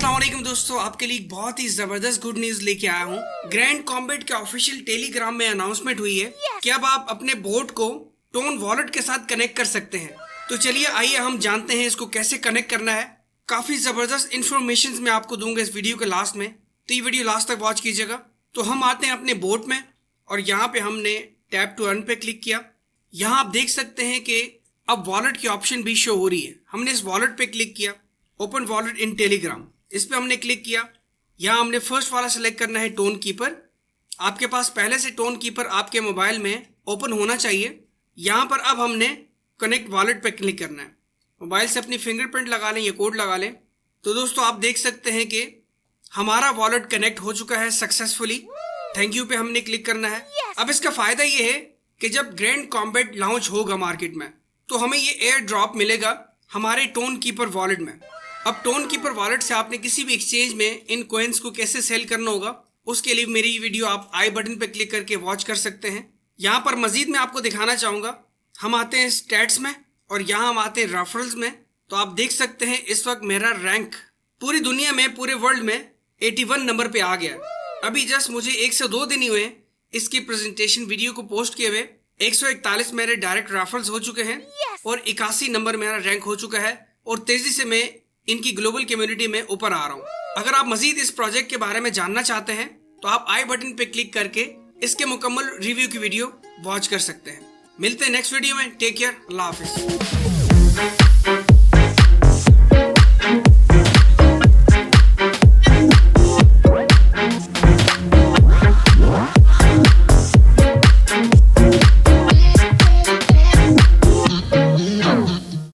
अस्सलाम वालेकुम दोस्तों, आपके लिए एक बहुत ही जबरदस्त गुड न्यूज लेके आया हूँ। ग्रैंड कॉम्बैट के ऑफिशियल टेलीग्राम में अनाउंसमेंट हुई है कि अब आप अपने बोट को टोन वॉलेट के साथ कनेक्ट कर सकते हैं। तो चलिए आइए हम जानते हैं इसको कैसे कनेक्ट करना है। काफी जबरदस्त इन्फॉर्मेशन मैं आपको दूंगा इस वीडियो के लास्ट में, तो ये वीडियो लास्ट तक वॉच कीजिएगा। तो हम आते हैं अपने बोट में और यहाँ पे हमने टैप टू अर्न पे क्लिक किया। यहाँ आप देख सकते हैं कि अब वॉलेट की ऑप्शन भी शो हो रही है। हमने इस वॉलेट पे क्लिक किया, ओपन वॉलेट इन टेलीग्राम, इस पे हमने क्लिक किया। यहाँ हमने फर्स्ट वाला सेलेक्ट करना है, टोन कीपर। आपके पास पहले से टोन कीपर आपके मोबाइल में ओपन होना चाहिए। यहाँ पर अब हमने कनेक्ट वॉलेट पे क्लिक करना है। मोबाइल से अपनी फिंगरप्रिंट लगा लें या कोड लगा लें। तो दोस्तों आप देख सकते हैं कि हमारा वॉलेट कनेक्ट हो चुका है सक्सेसफुली। थैंक यू पे हमने क्लिक करना है। अब इसका फायदा ये है कि जब ग्रैंड कॉम्बैट लॉन्च होगा मार्केट में तो हमें ये एयर ड्रॉप मिलेगा हमारे टोन कीपर वॉलेट में। अब टोन कीपर वॉलेट से आपने किसी भी एक्सचेंज में इन कॉइन्स को कैसे सेल करना होगा, उसके लिए मेरी वीडियो आप आई बटन पे क्लिक करके वॉच कर सकते हैं। यहाँ पर मजीद मैं आपको दिखाना चाहूँगा। हम आते हैं स्टैट्स में और यहाँ हम आते हैं रेफरल्स में। तो आप देख सकते हैं इस वक्त मेरा रैंक पूरी दुनिया में, पूरे वर्ल्ड में 81 नंबर पे आ गया। अभी जस्ट मुझे 1 से 2 दिन ही हुए इसकी प्रेजेंटेशन वीडियो को पोस्ट किए हुए। 141 मेरे डायरेक्ट रेफरल्स हो चुके हैं और 81 नंबर मेरा रैंक हो चुका है और तेजी से मैं इनकी ग्लोबल कम्युनिटी में ऊपर आ रहा हूँ। अगर आप मजीद इस प्रोजेक्ट के बारे में जानना चाहते हैं तो आप आई बटन पे क्लिक करके इसके मुकम्मल रिव्यू की वीडियो वॉच कर सकते हैं। मिलते हैं नेक्स्ट वीडियो में। टेक केयर, अल्लाह हाफिज।